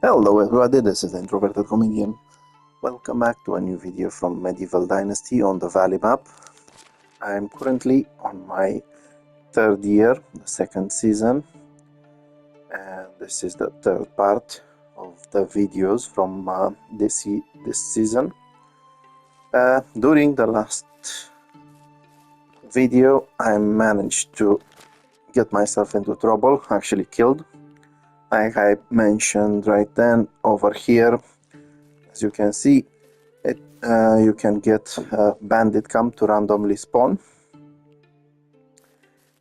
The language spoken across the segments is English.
Hello everybody, this is the Introverted Comedian. Welcome back to a new video from Medieval Dynasty on the Valley map. I am currently on my third year, the second season, and this is the third part of the videos from this season. During the last video, I managed to get myself into trouble, actually killed. Like I mentioned right then, over here, as you can see, you can get a bandit camp to randomly spawn.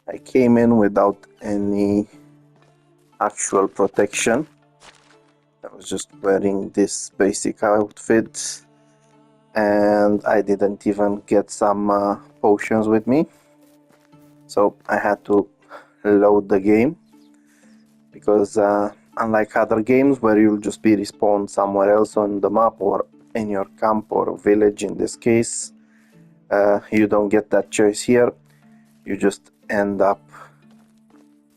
I came in without any actual protection. I was just wearing this basic outfit, and I didn't even get some potions with me. So I had to load the game, because unlike other games where you'll just be respawned somewhere else on the map or in your camp or village in this case, you don't get that choice here. You just end up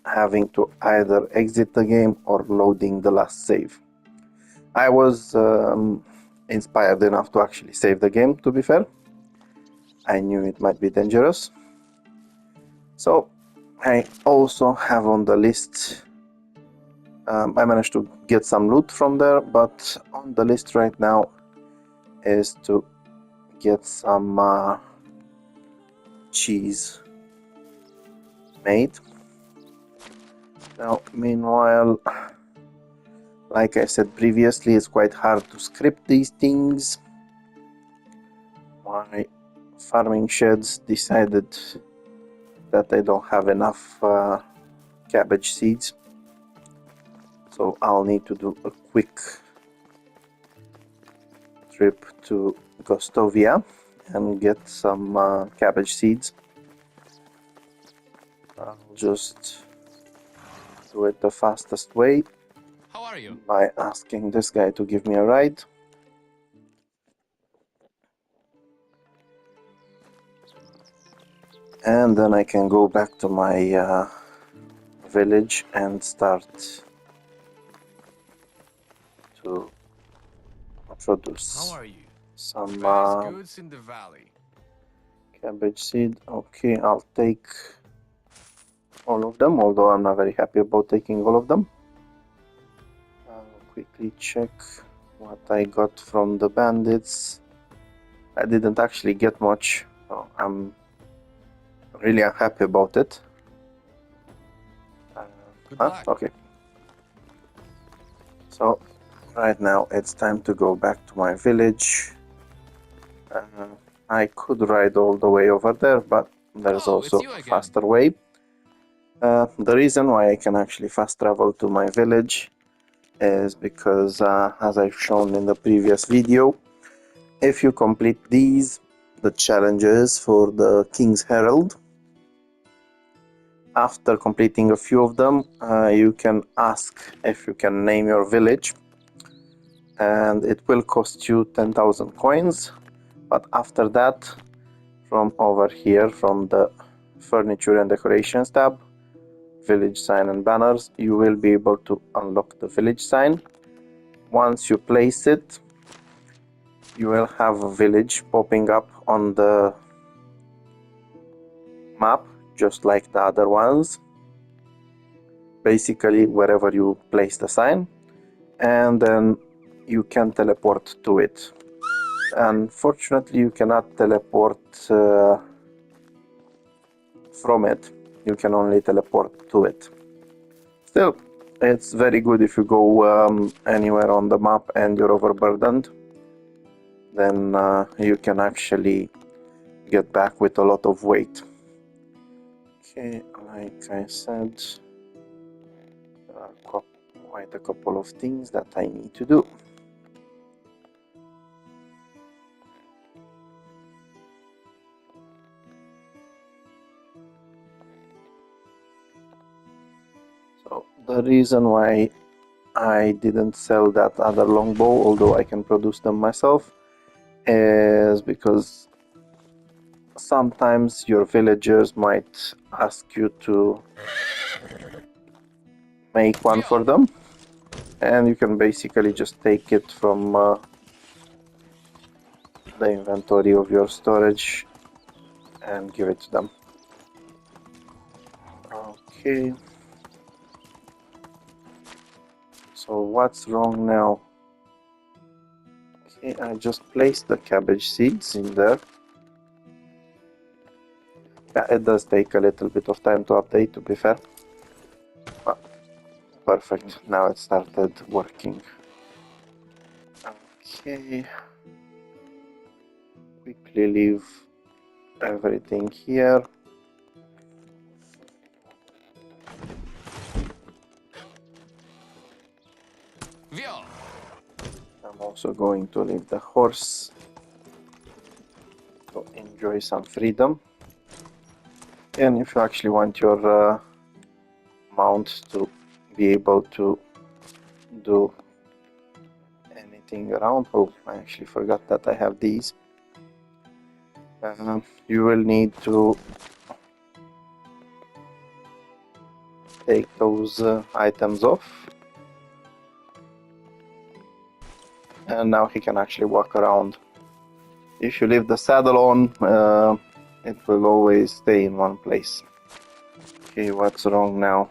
having to either exit the game or loading the last save. I was inspired enough to actually save the game, to be fair. I knew it might be dangerous. So I also have on the list, I managed to get some loot from there, but on the list right now is to get some cheese made. Now, meanwhile, like I said previously, it's quite hard to script these things. My farming sheds decided that I don't have enough cabbage seeds, so I'll need to do a quick trip to Gostovia and get some cabbage seeds. I'll just do it the fastest way. How are you? By asking this guy to give me a ride. And then I can go back to my village and start to produce How are you? some Best goods in the valley. cabbage seed. Okay, I'll take all of them, although I'm not very happy about taking all of them. I'll quickly check what I got from the bandits. I didn't actually get much, so I'm really unhappy about it. Good luck. Okay. So right now it's time to go back to my village. I could ride all the way over there, but there's also a faster way. The reason why I can actually fast travel to my village is because, as I've shown in the previous video, if you complete the challenges for the King's Herald, after completing a few of them, you can ask if you can name your village, and it will cost you 10,000 coins. But after that, from over here, from the furniture and decorations tab, village sign and banners, you will be able to unlock the village sign. Once you place it, you will have a village popping up on the map, just like the other ones, basically wherever you place the sign, and then you can teleport to it. Unfortunately, you cannot teleport from it. You can only teleport to it. Still, it's very good if you go anywhere on the map and you're overburdened. Then you can actually get back with a lot of weight. Okay, like I said, there are quite a couple of things that I need to do. So the reason why I didn't sell that other longbow, although I can produce them myself, is because sometimes your villagers might ask you to make one for them. and you can basically just take it from the inventory of your storage and give it to them. Okay. So what's wrong now? Okay, I just placed the cabbage seeds in there. Yeah, it does take a little bit of time to update, to be fair. But perfect, now it started working. Okay. Quickly leave everything here. Vio! I'm also going to leave the horse to enjoy some freedom. And if you actually want your mount to be able to do anything around, oh, I actually forgot that I have these. You will need to take those items off. And now he can actually walk around. If you leave the saddle on, it will always stay in one place. Okay, what's wrong now?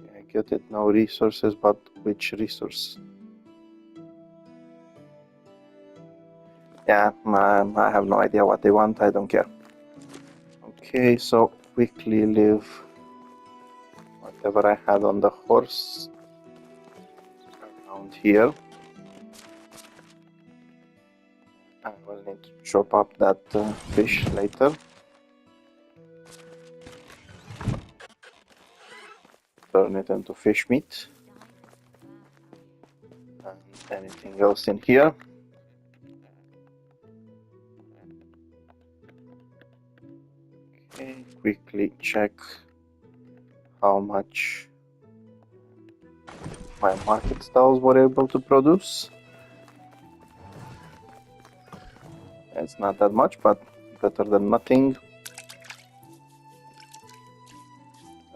Okay, I get it, no resources, but which resource? Yeah, I have no idea what they want, I don't care. Okay, so quickly leave whatever I had on the horse around here. I will need to chop up that fish later. Turn it into fish meat. And anything else in here? Okay, quickly check how much my market stalls were able to produce. It's not that much, but better than nothing.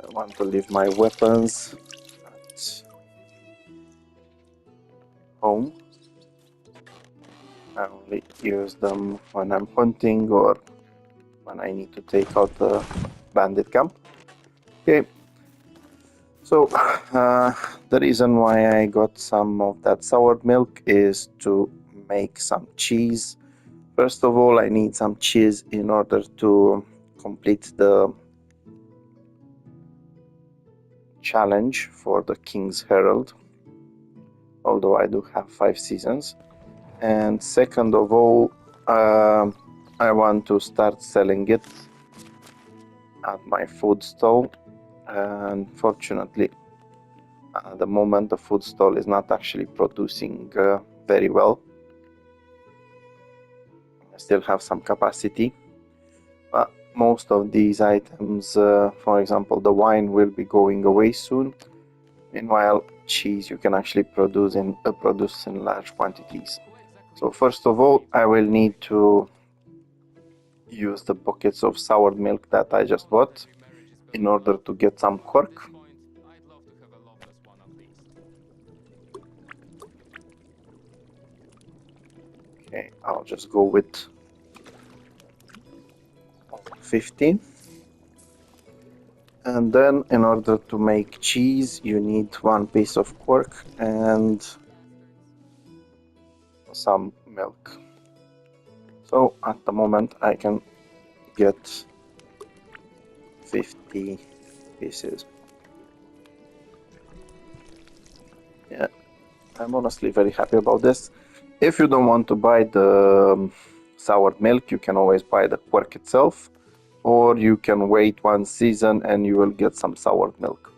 I want to leave my weapons at home. I only use them when I'm hunting or when I need to take out the bandit camp. Okay, so the reason why I got some of that sour milk is to make some cheese. First of all, I need some cheese in order to complete the challenge for the King's Herald, although I do have 5 seasons. And second of all, I want to start selling it at my food stall. Unfortunately, at the moment the food stall is not actually producing very well. I still have some capacity, but most of these items, for example the wine, will be going away soon. Meanwhile, cheese you can actually produce in large quantities. So first of all, I will need to use the buckets of soured milk that I just bought in order to get some cork. Okay, I'll just go with 15. And then in order to make cheese, you need 1 piece of cork and some milk. So at the moment I can get 50 pieces. Yeah, I'm honestly very happy about this. If you don't want to buy the sour milk, you can always buy the cork itself, or you can wait 1 season and you will get some sour milk.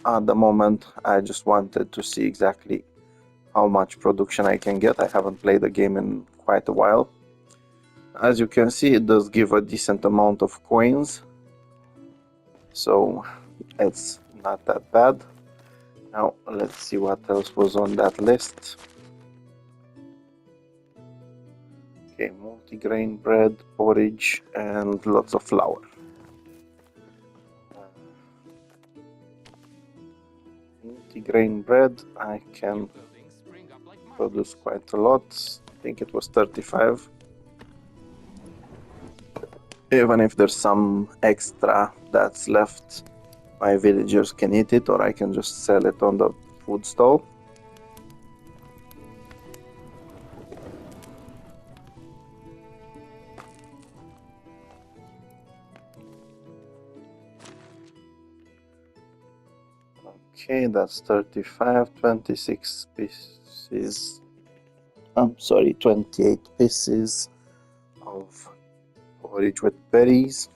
At the moment I just wanted to see exactly how much production I can get. I haven't played the game in quite a while. As you can see, it does give a decent amount of coins, so it's not that bad. Now let's see what else was on that list. Okay, multigrain bread, porridge, and lots of flour. Multigrain bread, I can Buildings spring up like produce quite a lot. I think it was 35. Even if there's some extra that's left, my villagers can eat it, or I can just sell it on the food stall. Okay, that's 35, 26 pieces. I'm sorry, 28 pieces of porridge with berries.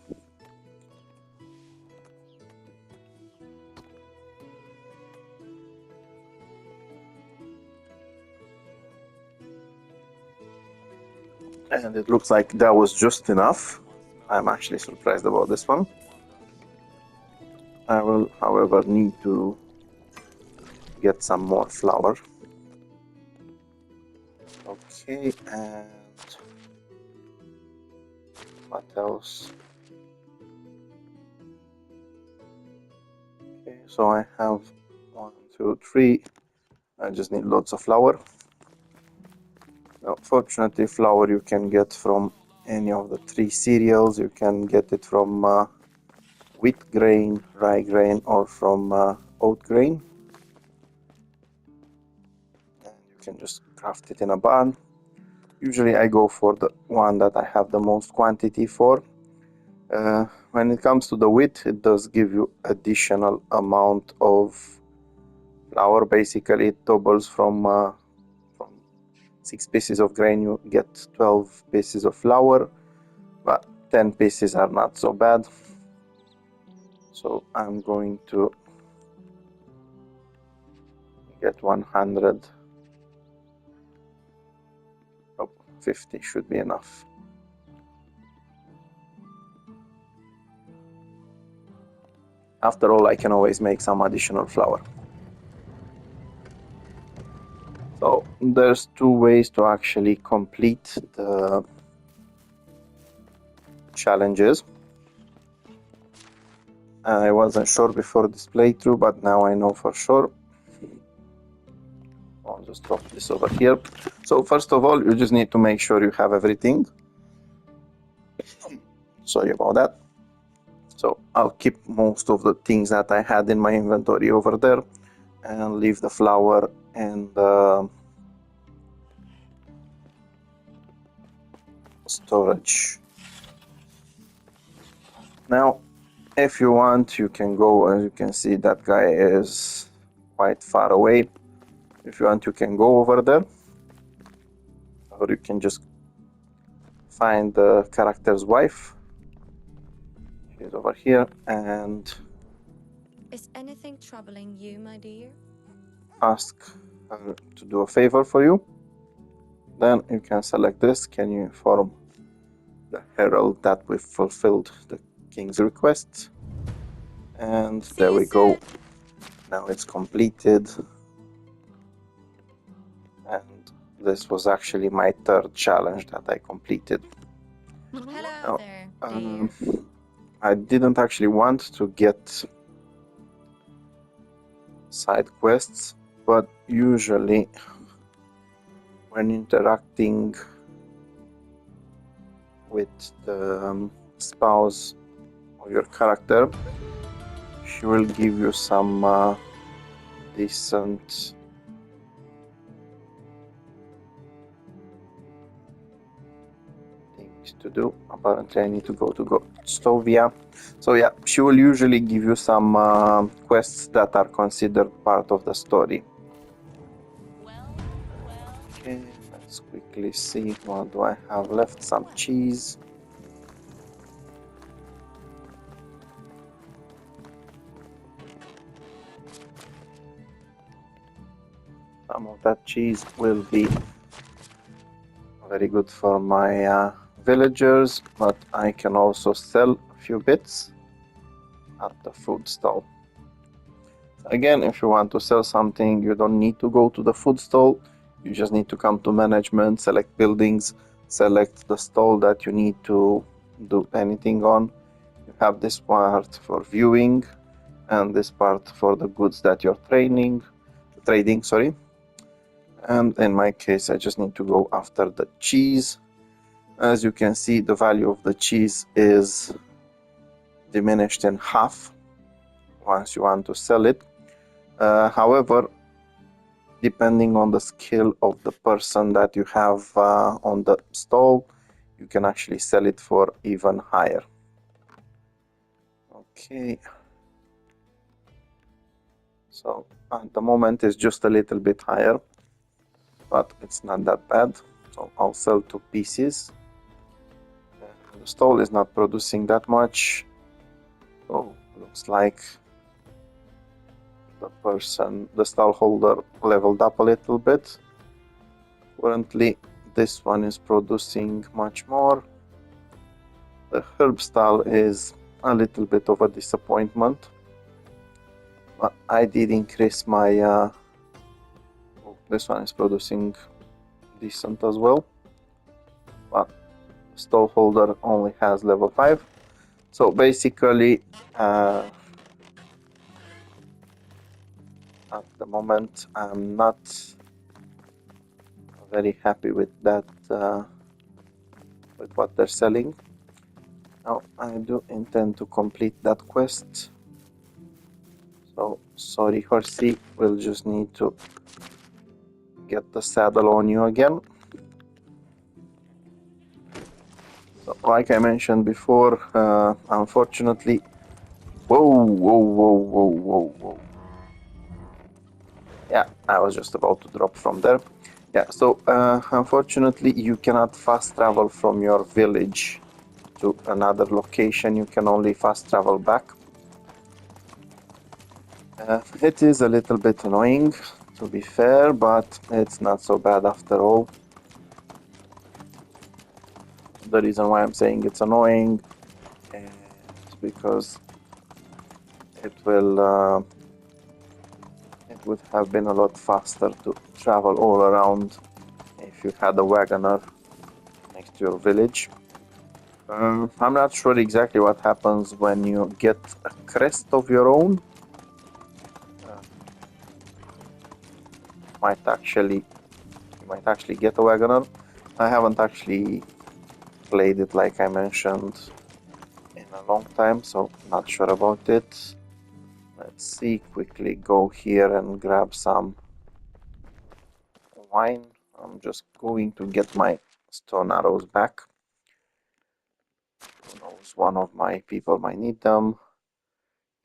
And it looks like that was just enough. I'm actually surprised about this one. I will, however, need to get some more flour. Okay, and what else? Okay, so I have 1, 2, 3. I just need lots of flour. Now, fortunately, flour you can get from any of the 3 cereals. You can get it from wheat grain, rye grain, or from oat grain. And you can just craft it in a barn. Usually I go for the one that I have the most quantity for. When it comes to the wheat, it does give you additional amount of flour. Basically, it doubles from 6 pieces of grain, you get 12 pieces of flour, but 10 pieces are not so bad. So I'm going to get 100. Oh, 50 should be enough. After all, I can always make some additional flour. So there's 2 ways to actually complete the challenges. I wasn't sure before this playthrough, but now I know for sure. I'll just drop this over here. So first of all, you just need to make sure you have everything. Sorry about that. So I'll keep most of the things that I had in my inventory over there and leave the flour and storage. Now, if you want, you can go. As you can see, that guy is quite far away. If you want, you can go over there, or you can just find the character's wife. She's over here, and Is anything troubling you, my dear? ask her to do a favor for you. Then you can select this. Can you inform the herald that we've fulfilled the king's request? And there we go. Now it's completed. And this was actually my 3rd challenge that I completed. Hello Oh, there, dear. I didn't actually want to get side quests, but usually when interacting with the spouse of your character, she will give you some decent things to do. Apparently I need to go Stovia. So yeah, she will usually give you some quests that are considered part of the story. Okay, let's quickly see what do I have left. Some cheese. Some of that cheese will be very good for my villagers, but I can also sell a few bits at the food stall. Again, if you want to sell something, you don't need to go to the food stall. You just need to come to management, select buildings, select the stall that you need to do anything on. You have this part for viewing and this part for the goods that you're trading, sorry. And in my case, I just need to go after the cheese. As you can see, the value of the cheese is diminished in half once you want to sell it. However, depending on the skill of the person that you have on the stall, you can actually sell it for even higher. Okay. So at the moment it's just a little bit higher, but it's not that bad. So I'll sell 2 pieces. The stall is not producing that much. So looks like the stall holder leveled up a little bit. Currently this one is producing much more. The herb stall is a little bit of a disappointment, but I did increase my this one is producing decent as well, but stall holder only has level 5. So basically at the moment I'm not very happy with that, with what they're selling. Now I do intend to complete that quest, so sorry horsey, we'll just need to get the saddle on you again. So like I mentioned before, unfortunately, whoa. Yeah, I was just about to drop from there. Yeah, so unfortunately you cannot fast travel from your village to another location. You can only fast travel back. It is a little bit annoying, to be fair, but it's not so bad after all. The reason why I'm saying it's annoying is because it would have been a lot faster to travel all around if you had a wagoner next to your village. I'm not sure exactly what happens when you get a crest of your own. You might actually get a wagoner. I haven't actually played it like I mentioned in a long time, so not sure about it. Let's see, quickly go here and grab some wine. I'm just going to get my stone arrows back. Who knows, one of my people might need them.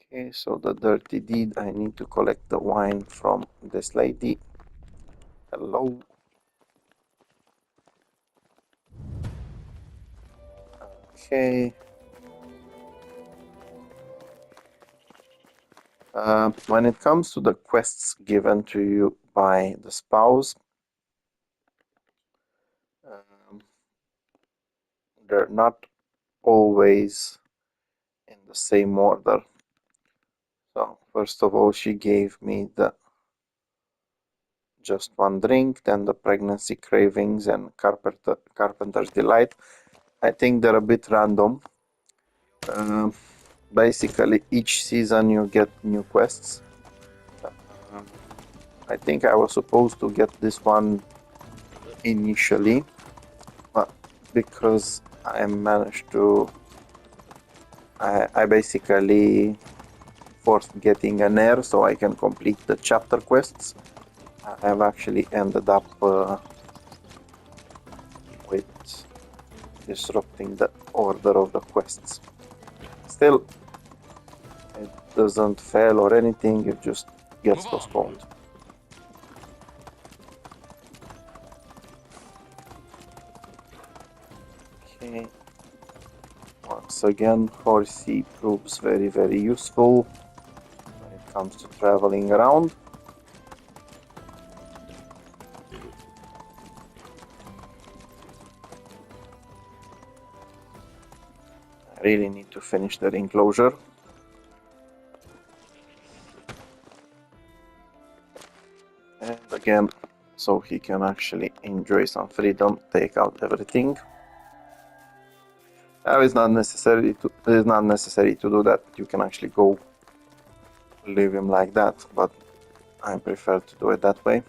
Okay, so the dirty deed, I need to collect the wine from this lady. Hello. Okay. When it comes to the quests given to you by the spouse, they're not always in the same order. So first of all, she gave me the just one drink, then the pregnancy cravings and carpenter's delight. I think they're a bit random. Basically, each season you get new quests. I think I was supposed to get this one initially, but because I managed to, I basically forced getting an heir so I can complete the chapter quests. I have actually ended up with disrupting the order of the quests. Still, it doesn't fail or anything, it just gets postponed. Okay. Once again, horsey proves very useful when it comes to traveling around. I really need to finish that enclosure. And again, so he can actually enjoy some freedom, take out everything. It's not necessary to do that. You can actually go leave him like that, but I prefer to do it that way.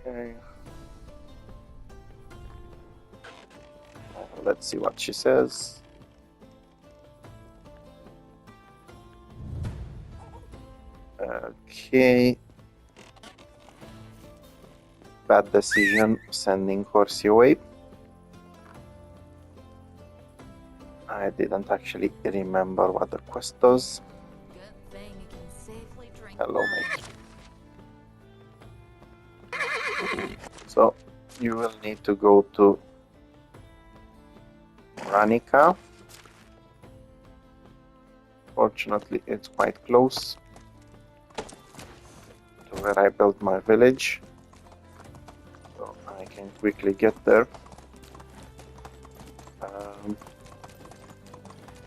Okay. Let's see what she says. Okay. Bad decision sending Horsey away. I didn't actually remember what the quest does. Good thing you can safely drink Hello, wine. mate. So you will need to go to Ranica. Fortunately, it's quite close to where I built my village, so I can quickly get there. I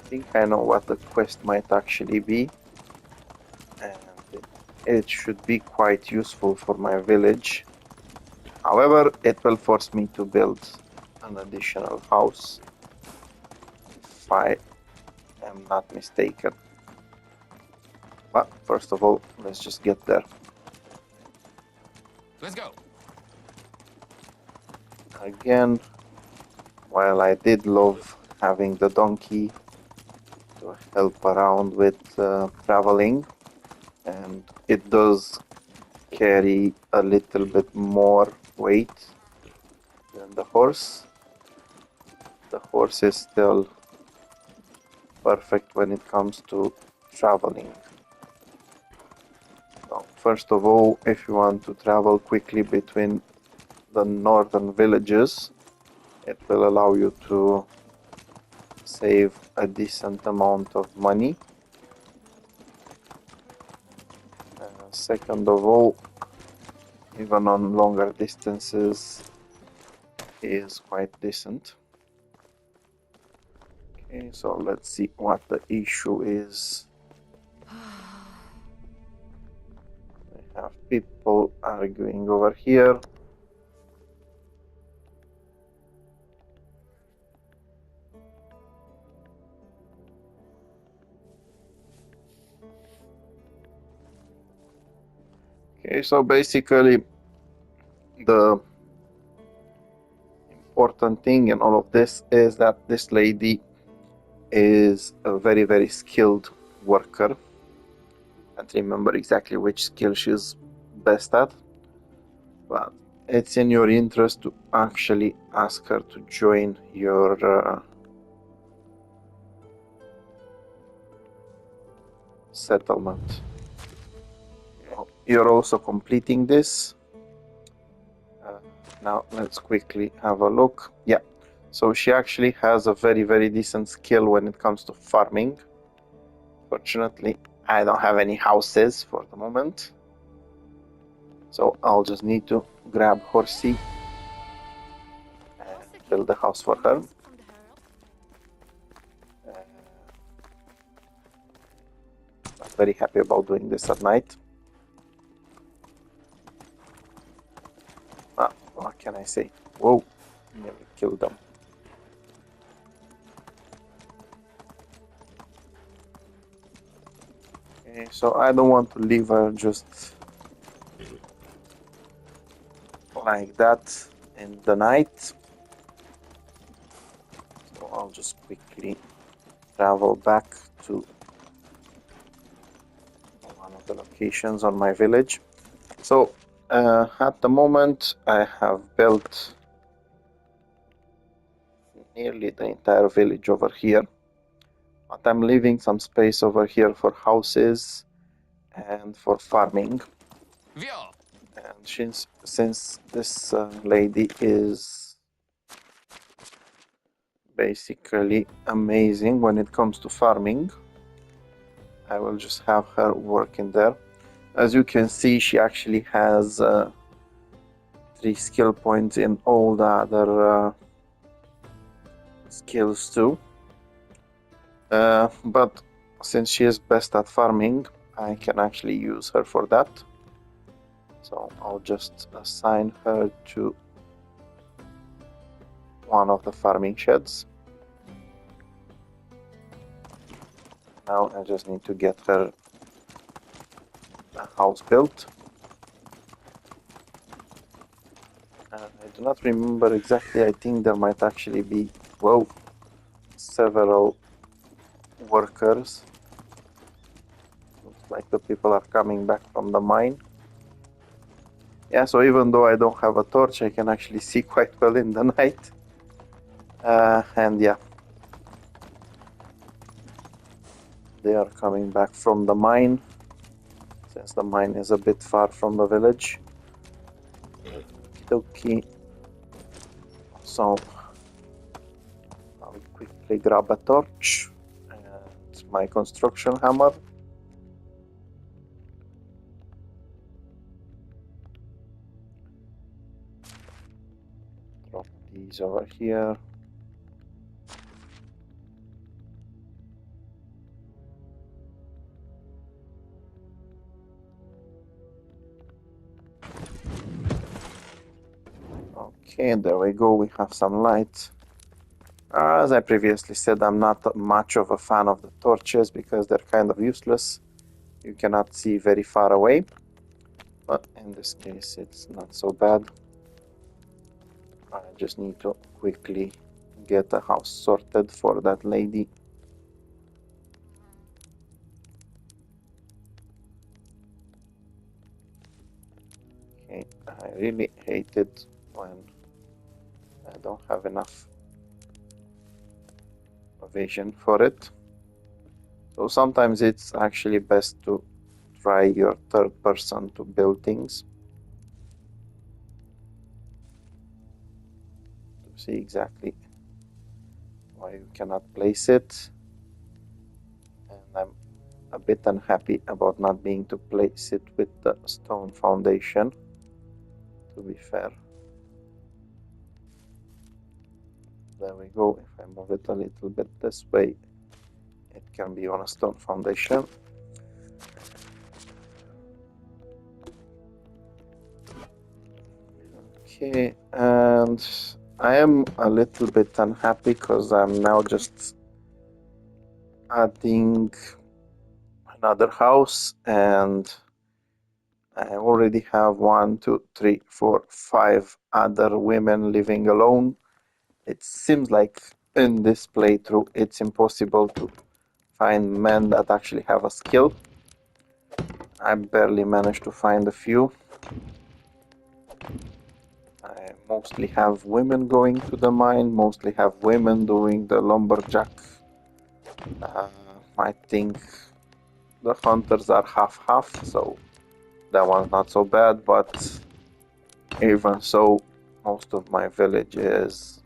think I know what the quest might actually be, and it should be quite useful for my village. However, it will force me to build an additional house, if I am not mistaken. But first of all, let's just get there. Let's go. Again, while I did love having the donkey to help around with traveling, and it does carry a little bit more weight than the horse. The horse is still perfect when it comes to traveling. So first of all, if you want to travel quickly between the northern villages, it will allow you to save a decent amount of money. Second of all, even on longer distances, is quite decent. Okay, so let's see what the issue is. We have people arguing over here. Okay, so basically the important thing in all of this is that this lady is a very, very skilled worker. I can't remember exactly which skill she's best at, but it's in your interest to actually ask her to join your settlement. You're also completing this. Now let's quickly have a look. Yeah, so she actually has a very, very decent skill when it comes to farming. Fortunately, I don't have any houses for the moment, so I'll just need to grab Horsey and build a house for her. I'm very happy about doing this at night. What can I say? Whoa, nearly killed them. Okay, so I don't want to leave her just like that in the night. So I'll just quickly travel back to one of the locations on my village. So at the moment I have built nearly the entire village over here, but I'm leaving some space over here for houses and for farming. Vio. And since this lady is basically amazing when it comes to farming, I will just have her working there. As you can see, she actually has 3 skill points in all the other skills too. But since she is best at farming, I can actually use her for that. So I'll just assign her to one of the farming sheds. Now I just need to get her a house built. I do not remember exactly. I think there might actually be, whoa, several workers. Looks like the people are coming back from the mine. Yeah, so even though I don't have a torch, I can actually see quite well in the night. And yeah, they are coming back from the mine, since the mine is a bit far from the village. Okie. So I'll quickly grab a torch and my construction hammer. Drop these over here. Okay, there we go, we have some light. As I previously said, I'm not much of a fan of the torches because they're kind of useless. You cannot see very far away, but in this case it's not so bad. I just need to quickly get a house sorted for that lady. Okay, I really hate it when I don't have enough vision for it. So sometimes it's actually best to try your third person to build things to see exactly why you cannot place it. And I'm a bit unhappy about not being to place it with the stone foundation, to be fair. There we go. If I move it a little bit this way, it can be on a stone foundation. Okay, and I am a little bit unhappy because I'm now just adding another house, and I already have 1, 2, 3, 4, 5 other women living alone. It seems like in this playthrough it's impossible to find men that actually have a skill. I barely managed to find a few. I mostly have women going to the mine, mostly have women doing the lumberjack. I think the hunters are half-half, so that one's not so bad, but even so, most of my village is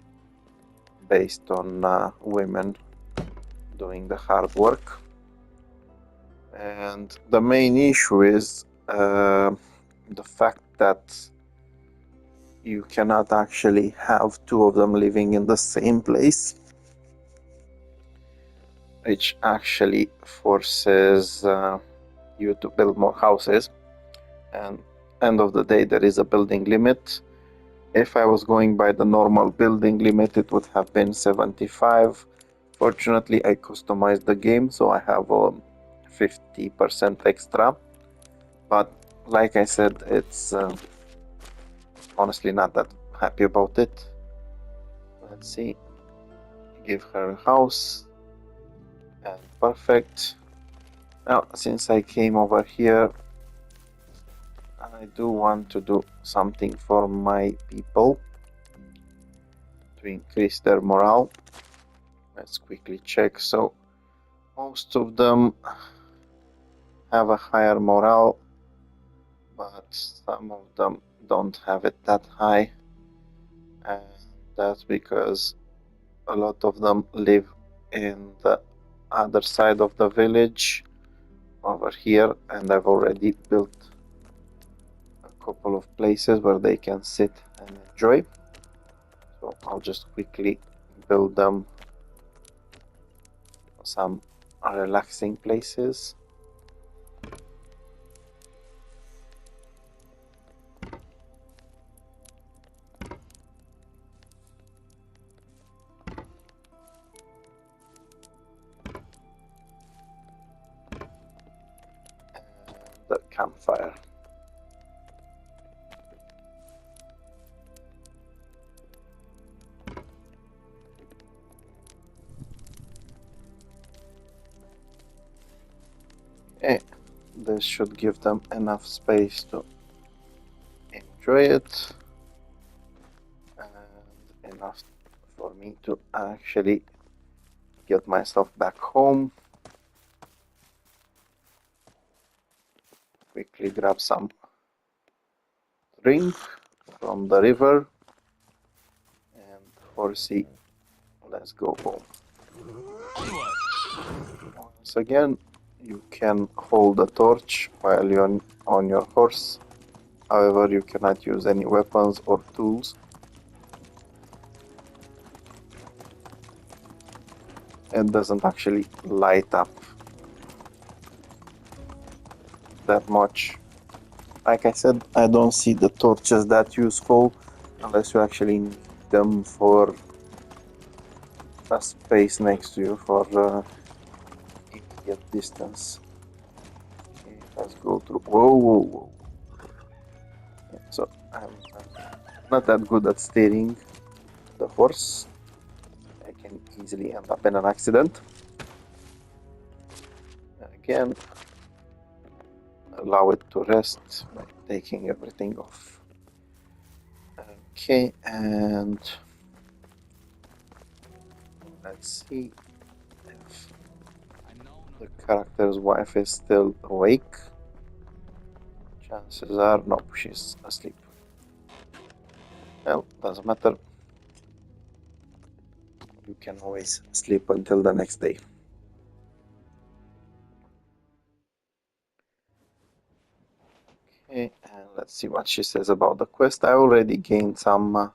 based on women doing the hard work. And the main issue is the fact that you cannot actually have two of them living in the same place, which actually forces you to build more houses. And end of the day, there is a building limit. If I was going by the normal building limit, it would have been 75. Fortunately, I customized the game, so I have a 50% extra. But like I said, it's honestly not that happy about it. Let's see. Give her a house. And perfect. Now, since I came over here, I do want to do something for my people to increase their morale. Let's quickly check. So most of them have a higher morale, but some of them don't have it that high, and that's because a lot of them live in the other side of the village over here, and I've already built a couple of places where they can sit and enjoy. So I'll just quickly build them some relaxing places. the campfire. Okay, this should give them enough space to enjoy it, and enough for me to actually get myself back home. Quickly grab some drink from the river, and horsey, let's go home. Once again, you can hold a torch while you're on your horse. However, you cannot use any weapons or tools. It doesn't actually light up that much. Like I said, I don't see the torches that useful unless you actually need them for a space next to you for immediate distance. Okay, let's go through. Whoa, whoa, whoa. Yeah, so I'm not that good at steering the horse. I can easily end up in an accident. Again, allow it to rest by taking everything off. Okay, and let's see if the character's wife is still awake. Chances are no, she's asleep. Well, doesn't matter. You can always sleep until the next day. Okay, and let's see what she says about the quest. I already gained some okay.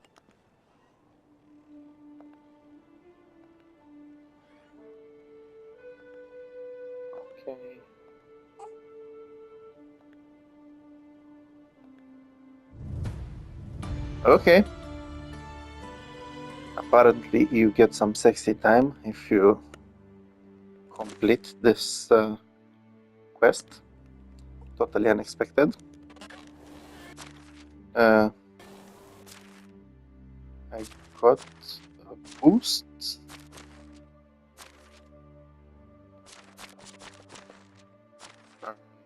Okay. Apparently, you get some sexy time if you complete this quest. Totally unexpected. I got a boost.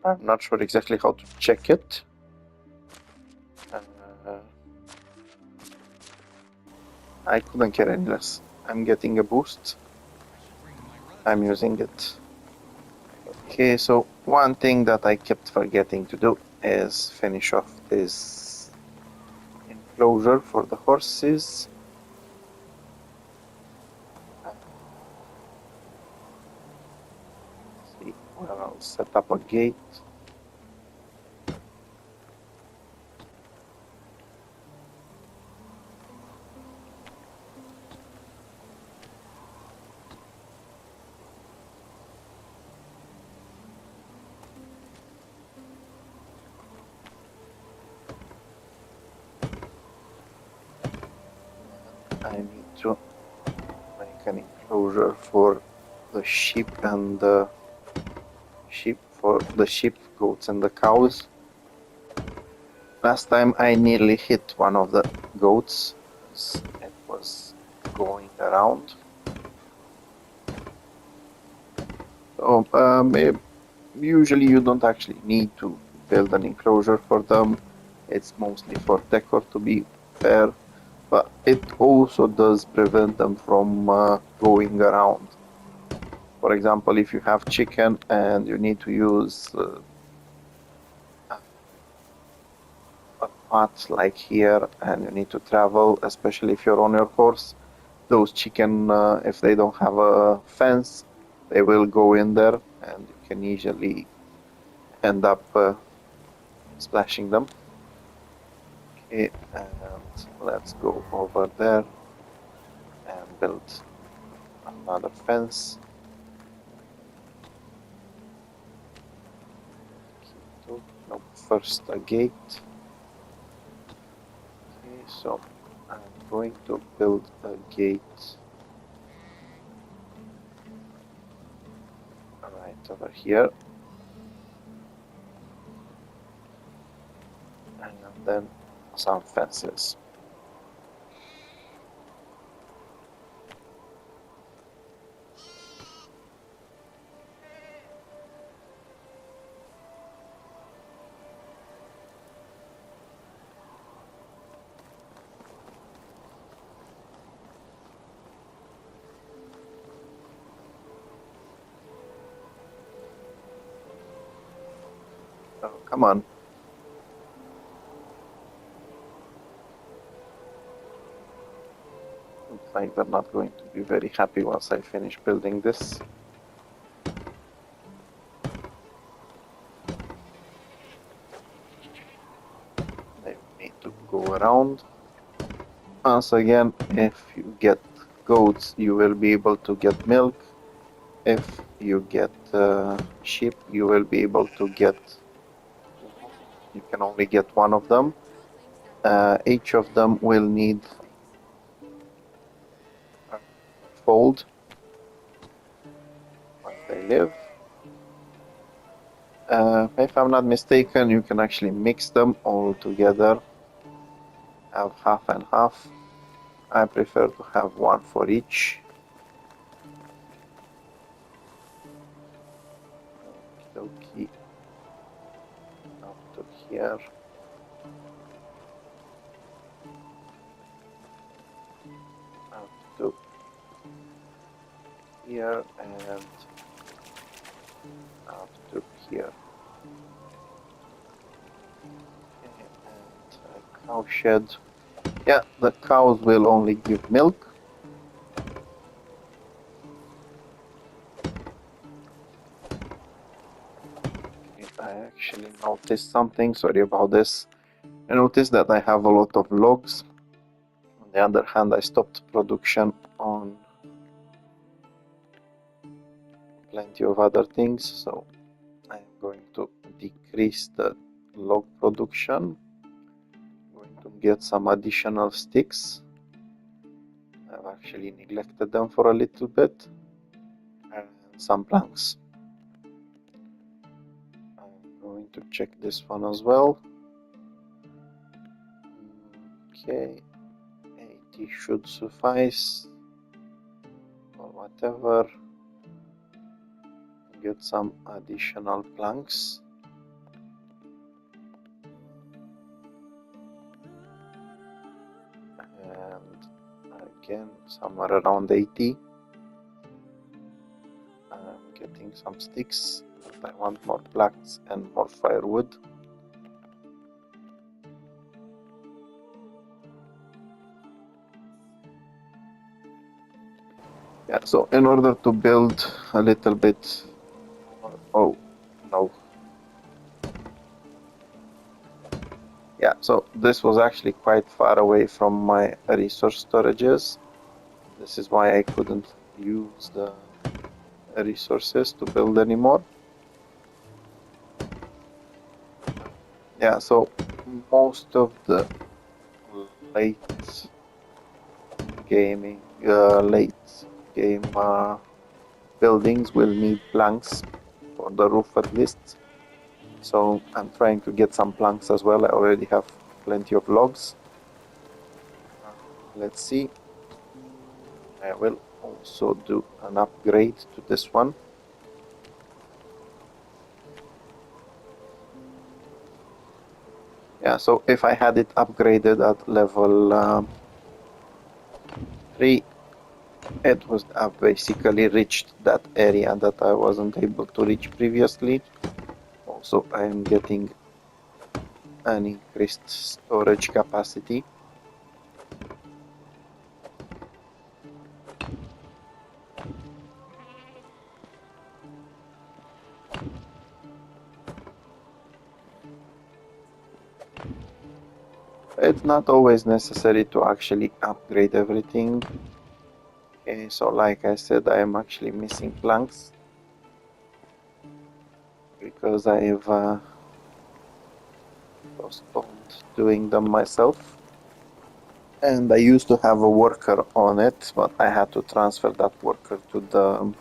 I'm not sure exactly how to check it. I couldn't care any less. I'm getting a boost. I'm using it. Okay, so one thing that I kept forgetting to do is finish off this enclosure for the horses. See, well, I'll set up a gate. I need to make an enclosure for the sheep and the sheep, goats, and the cows. Last time I nearly hit one of the goats. It was going around. So usually you don't actually need to build an enclosure for them. It's mostly for decor, to be fair, but it also does prevent them from going around. For example, if you have chicken and you need to use a path like here and you need to travel, especially if you're on your horse, those chicken, if they don't have a fence, they will go in there and you can easily end up splashing them. Okay, and let's go over there and build another fence. No, first a gate. Okay, so I'm going to build a gate right over here. then some fences. Oh, come on. Looks like they're not going to be very happy once I finish building this. They need to go around. Once again, if you get goats, you will be able to get milk. If you get sheep, you will be able to get. You can only get one of them. Each of them will need a fold where they live. If I'm not mistaken, you can actually mix them all together. Have half and half. I prefer to have one for each. Okay, up to here. Up to here and up to here. Okay, and a cow shed. Yeah, the cows will only give milk. I actually noticed something, sorry about this. I noticed that I have a lot of logs. On the other hand, I stopped production on plenty of other things, so I'm going to decrease the log production. I'm going to get some additional sticks. I've actually neglected them for a little bit. And some planks. I'm going to check this one as well. Okay, 80 should suffice or whatever. Get some additional planks. And again, somewhere around 80. I'm getting some sticks, but I want more planks and more firewood. Yeah, so in order to build a little bit, oh no. Yeah, so this was actually quite far away from my resource storages. This is why I couldn't use the resources to build anymore. Yeah, so most of the late game buildings will need planks for the roof at least. So I'm trying to get some planks as well. I already have plenty of logs. Let's see. I will also do an upgrade to this one. Yeah, so if I had it upgraded at level 3, it would have basically reached that area that I wasn't able to reach previously. Also, I am getting an increased storage capacity. It's not always necessary to actually upgrade everything. Okay, so like I said, I am actually missing planks because I've postponed doing them myself. And I used to have a worker on it, but I had to transfer that worker to the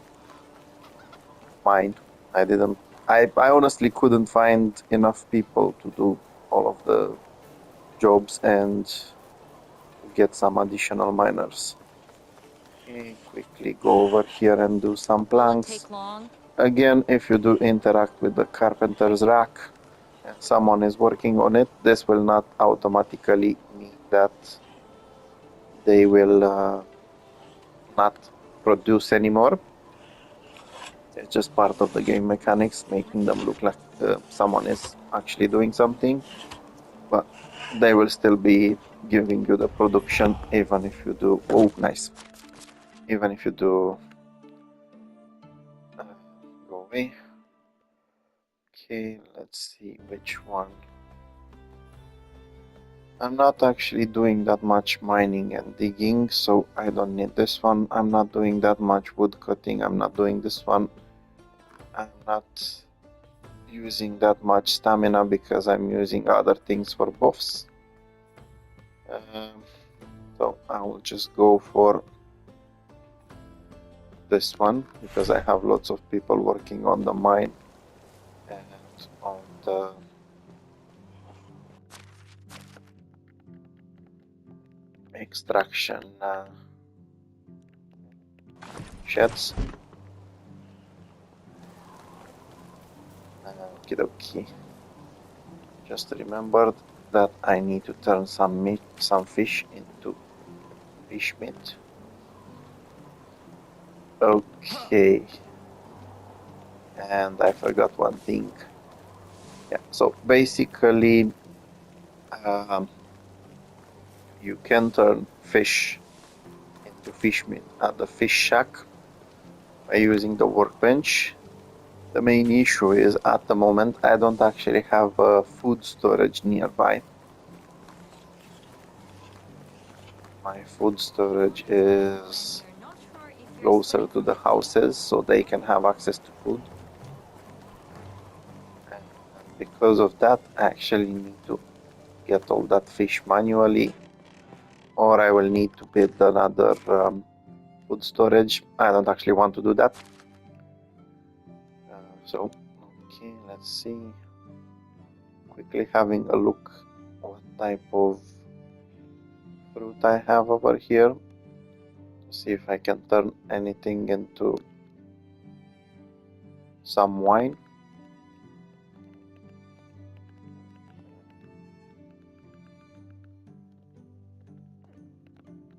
mine. I honestly couldn't find enough people to do all of the jobs and get some additional miners. Okay, quickly go over here and do some Will it planks. take long? Again, if you do interact with the carpenter's rack and someone is working on it, this will not automatically mean that they will not produce anymore. It's just part of the game mechanics, making them look like someone is actually doing something, but they will still be giving you the production even if you do. Oh, nice. Even if you do. Go away. Okay, let's see which one. I'm not actually doing that much mining and digging, so I don't need this one. I'm not doing that much wood cutting. I'm not doing this one. I'm not using that much stamina because I'm using other things for buffs. So I will just go for this one because I have lots of people working on the mine and on the extraction sheds. Okie dokie. Just remembered that I need to turn some meat, some fish into fish meat. Okay. And I forgot one thing. Yeah, so basically you can turn fish into fish meat at the fish shack by using the workbench. The main issue is at the moment I don't actually have a food storage nearby. My food storage is You're not sure if you're closer safe to on the houses so they can have access to food. And because of that, I actually need to get all that fish manually, or I will need to build another food storage. I don't actually want to do that. So, okay, let's see. Quickly having a look what type of fruit I have over here. See if I can turn anything into some wine.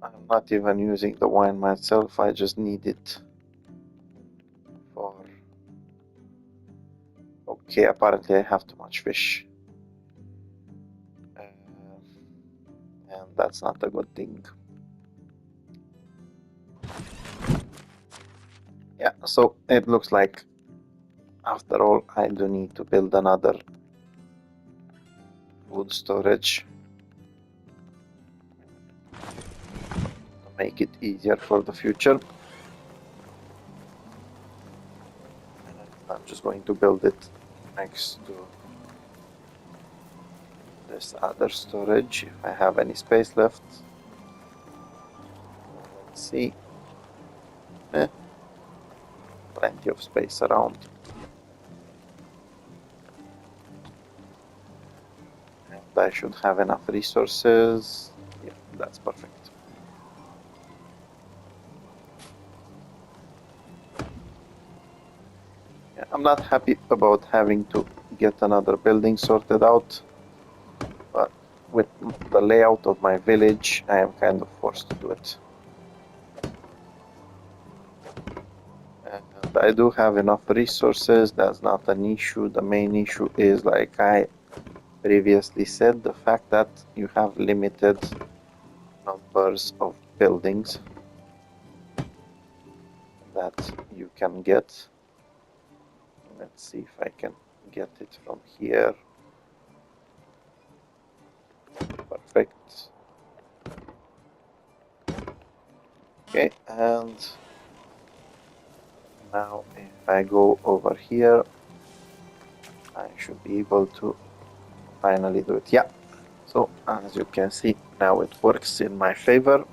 I'm not even using the wine myself, I just need it for... Okay, apparently I have too much fish. And that's not a good thing. Yeah, so it looks like after all I do need to build another food storage to make it easier for the future. I'm just going to build it next to this other storage if I have any space left. Let's see. Plenty of space around. And I should have enough resources. Yeah, that's perfect. Yeah, I'm not happy about having to get another building sorted out, but with the layout of my village, I am kind of forced to do it. And I do have enough resources, that's not an issue. The main issue is, like I previously said, the fact that you have limited numbers of buildings that you can get. Let's see if I can get it from here. Perfect. Okay, and now if I go over here, I should be able to finally do it. Yeah, so as you can see, now it works in my favor.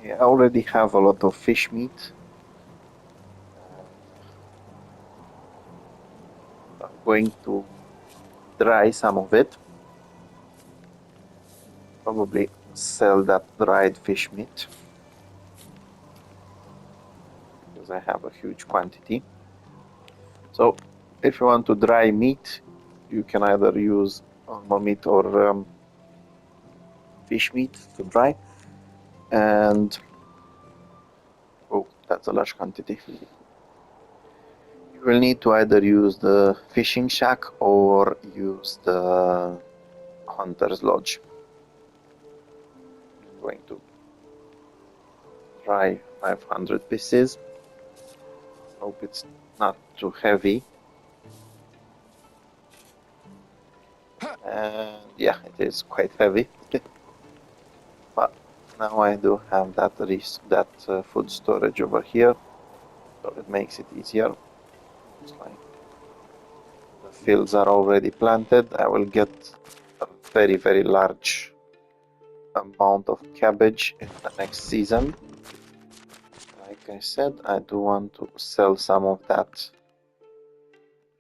I already have a lot of fish meat. going to dry some of it. Probably sell that dried fish meat because I have a huge quantity. So if you want to dry meat, you can either use normal meat or fish meat to dry. And oh, that's a large quantity. You will need to either use the fishing shack or use the hunter's lodge. I'm going to try 500 pieces. Hope it's not too heavy. And yeah, it is quite heavy. But now I do have that food storage over here, so it makes it easier. Looks like the fields are already planted. I will get a very, very large amount of cabbage in the next season. Like I said, I do want to sell some of that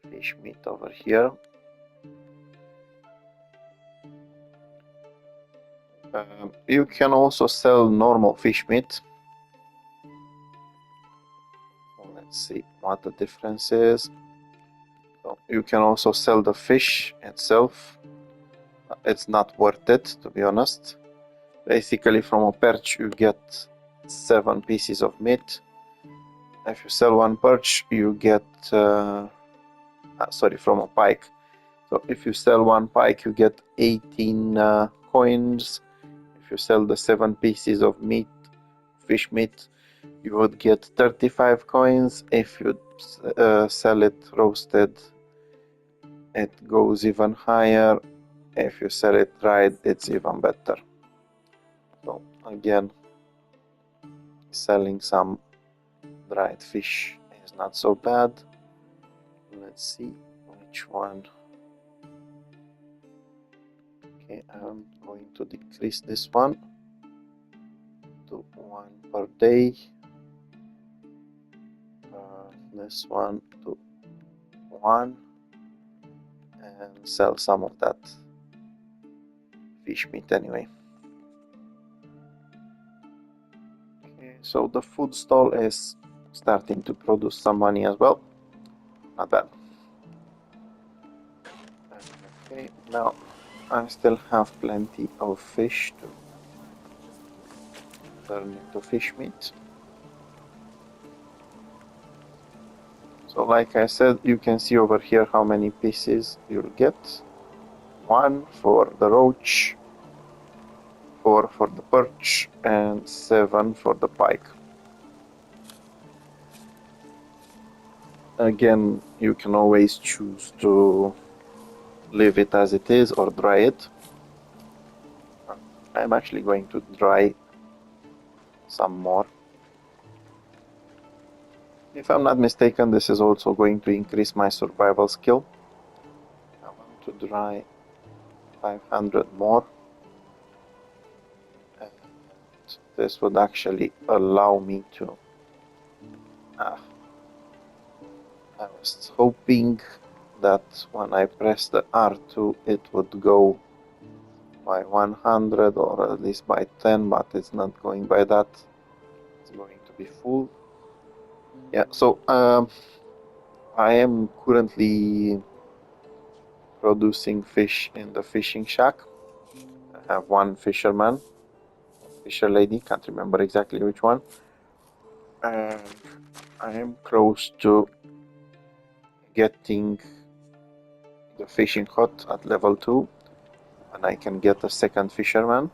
fish meat over here. You can also sell normal fish meat. Let's see what the difference is. So you can also sell the fish itself. It's not worth it, to be honest. Basically, from a perch you get 7 pieces of meat. If you sell one perch, you get from a pike. So if you sell one pike, you get 18 coins. If you sell the 7 pieces of meat, fish meat, you would get 35 coins. If you sell it roasted, it goes even higher. If you sell it dried, it's even better. So again, selling some dried fish is not so bad. Let's see which one. Okay, I'm going to decrease this one to 1 per day. This one to 1, and sell some of that fish meat anyway. Okay, so the food stall is starting to produce some money as well. Not bad. Okay, now I still have plenty of fish to turn into fish meat. So like I said, you can see over here how many pieces you'll get. 1 for the roach, 4 for the perch, and 7 for the pike. Again, you can always choose to leave it as it is or dry it. I'm actually going to dry some more. If I'm not mistaken, this is also going to increase my survival skill. I want to dry 500 more. And this would actually allow me to... I was hoping that when I press the R2 it would go by 100 or at least by 10, but it's not going by that. It's going to be full. Yeah, so I am currently producing fish in the fishing shack. I have one fisherman, fisher lady, can't remember exactly which one. And I am close to getting the fishing hut at level 2, and I can get a second fisherman.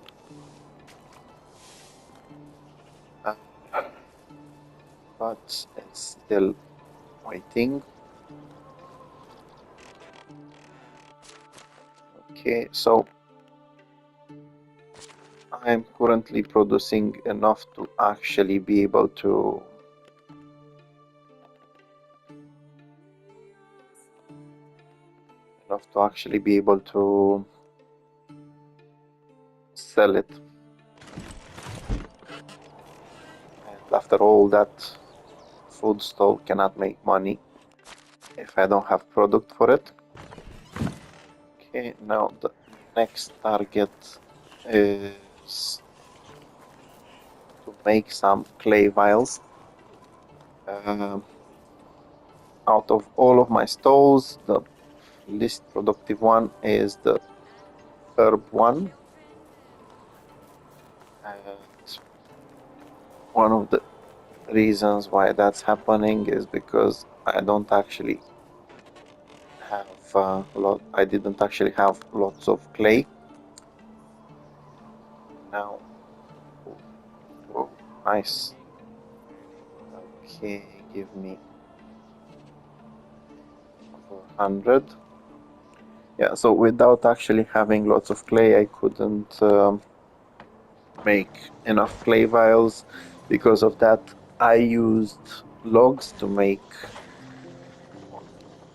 But it's still waiting. Okay, so I'm currently producing enough to actually be able to sell it. And after all, that food stall cannot make money if I don't have product for it. Okay, now the next target is to make some clay vials. Out of all of my stoves, the least productive one is the herb one. And one of the reasons why that's happening is because I don't actually have I didn't actually have lots of clay. Now, whoa, nice. Okay, give me 400. Yeah, so without actually having lots of clay, I couldn't make enough clay vials. Because of that, I used logs to make,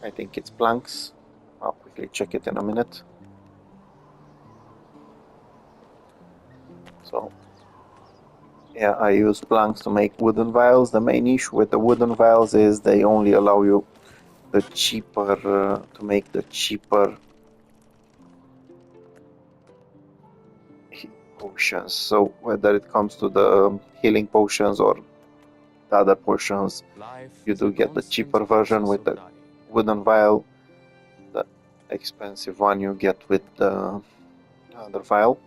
I think it's planks. I'll quickly check it in a minute. So yeah, I use planks to make wooden vials. The main issue with the wooden vials is they only allow you the cheaper to make the cheaper potions. So whether it comes to the healing potions or the other potions, Life you is do a get the constant cheaper version process with of the dying. wooden vial. The expensive one you get with the other vial.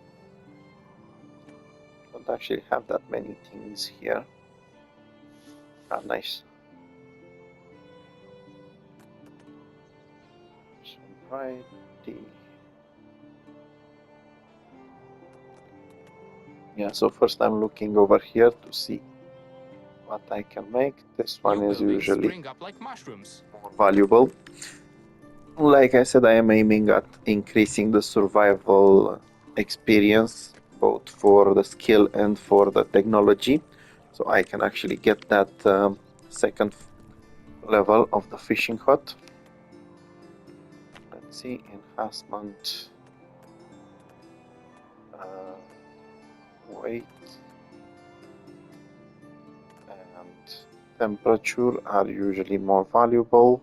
Don't actually have that many things here. Ah, nice. Sobriety. Yeah, so first I'm looking over here to see what I can make. This New one is buildings usually spring up like mushrooms. more valuable. Like I said, I am aiming at increasing the survival experience, both for the skill and for the technology. So I can actually get that second level of the fishing hut. Let's see, enhancement, weight, and temperature are usually more valuable.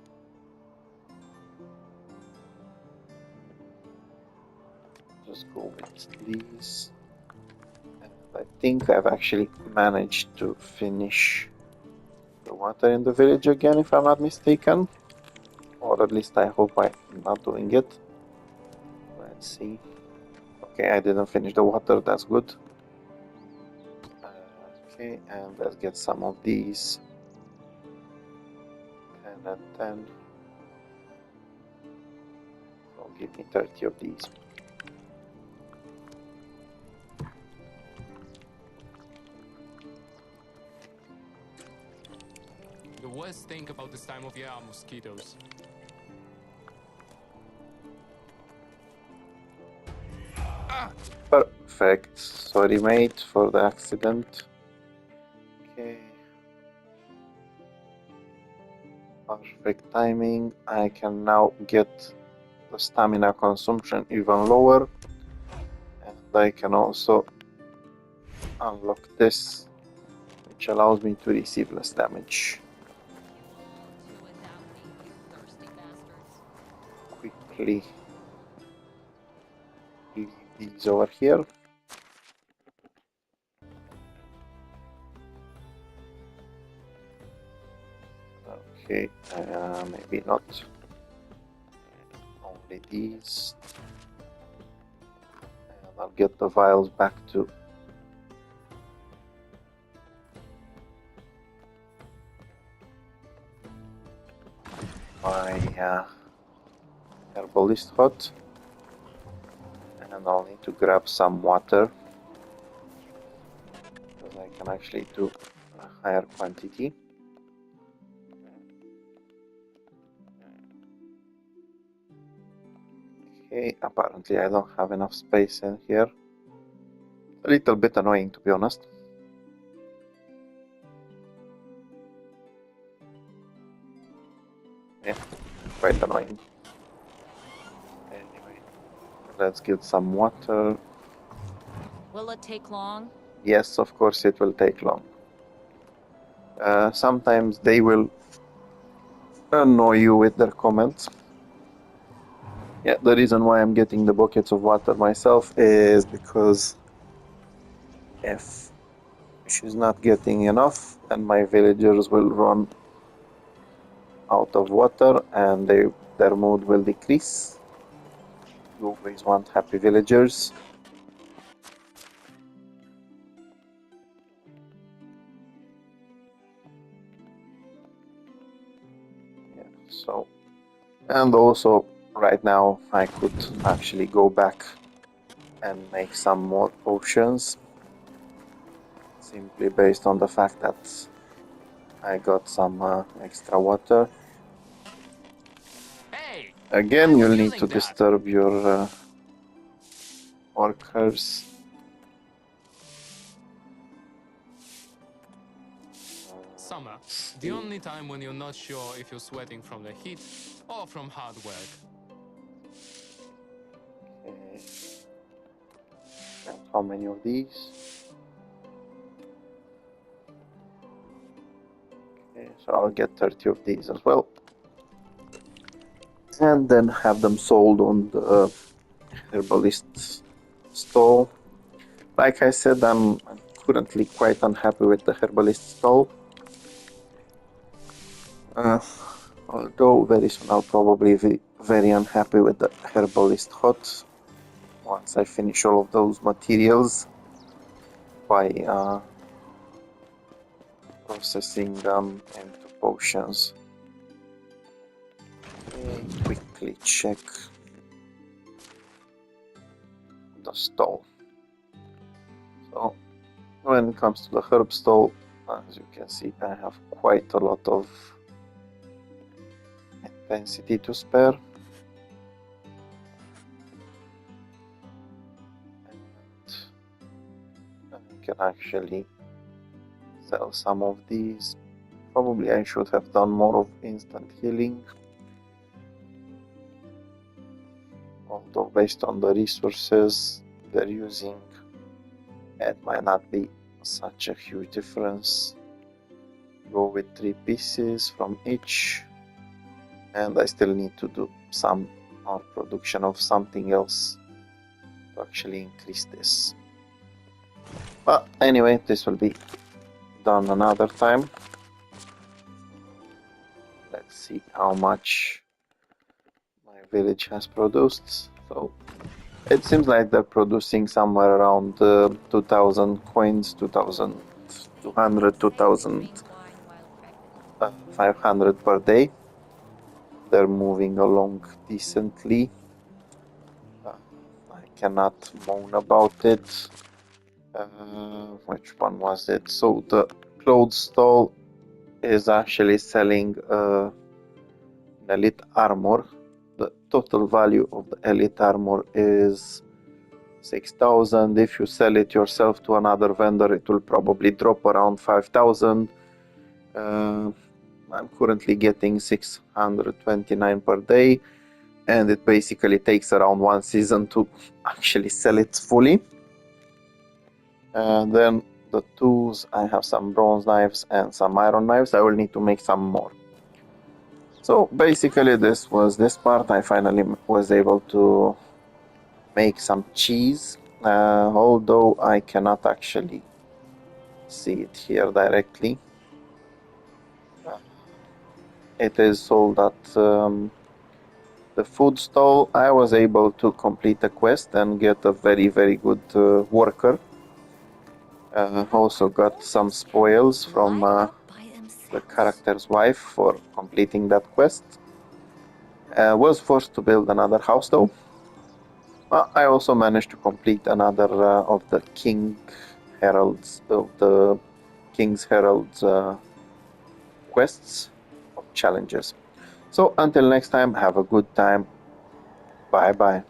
Just go with these. And I think I've actually managed to finish the water in the village again, if I'm not mistaken. Or at least I hope I'm not doing it. Let's see. Okay, I didn't finish the water, that's good. Okay, and let's get some of these. 10 and 10. So give me 30 of these. The worst thing about this time of year are mosquitoes. Perfect. Sorry, mate, for the accident. Okay. Perfect timing. I can now get the stamina consumption even lower. And I can also unlock this, which allows me to receive less damage. Do without me, you thirsty bastards. Quickly leave these over here. Okay, maybe not. Only these. And I'll get the vials back to my herbalist hut. And I'll need to grab some water, because I can actually do a higher quantity. Okay, apparently I don't have enough space in here. A little bit annoying, to be honest. Yeah, quite annoying. Anyway, let's get some water. Will it take long? Yes, of course it will take long. Sometimes they will annoy you with their comments. Yeah, the reason why I'm getting the buckets of water myself is because if she's not getting enough, then my villagers will run out of water and their mood will decrease. You always want happy villagers. Yeah, so, and also right now I could actually go back and make some more potions simply based on the fact that I got some extra water. Hey! Again, I was you'll need using to that! disturb your workers. Summer. Let's The see. only time when you're not sure if you're sweating from the heat or from hard work. Okay. And how many of these? Okay, so I'll get 30 of these as well. And then have them sold on the herbalist stall. Like I said, I'm currently quite unhappy with the herbalist stall. Although very soon I'll probably be very unhappy with the herbalist hut once I finish all of those materials by processing them into potions. Okay, quickly check the stall. So when it comes to the herb stall, as you can see, I have quite a lot of intensity to spare. And I can actually sell some of these. Probably I should have done more of instant healing. Although based on the resources they're using, it might not be such a huge difference. Go with 3 pieces from each, and I still need to do some more production of something else to actually increase this. But anyway, this will be done another time. Let's see how much my village has produced. So it seems like they're producing somewhere around 2000 coins, 2200, Drink wine while pregnant. 2500 per day. They're moving along decently. I cannot moan about it. Which one was it? So the clothes stall is actually selling an elite armor. The total value of the elite armor is 6000. If you sell it yourself to another vendor, it will probably drop around 5000. I'm currently getting 629 per day, and it basically takes around 1 season to actually sell it fully. And then the tools, I have some bronze knives and some iron knives. I will need to make some more. So basically this was this part. I finally was able to make some cheese, although I cannot actually see it here directly. It is sold at the food stall. I was able to complete a quest and get a very good worker. Also got some spoils from Right up by the themselves. character's wife for completing that quest. Was forced to build another house though. I also managed to complete another of the King's Herald's quests or challenges. So until next time, have a good time. Bye bye.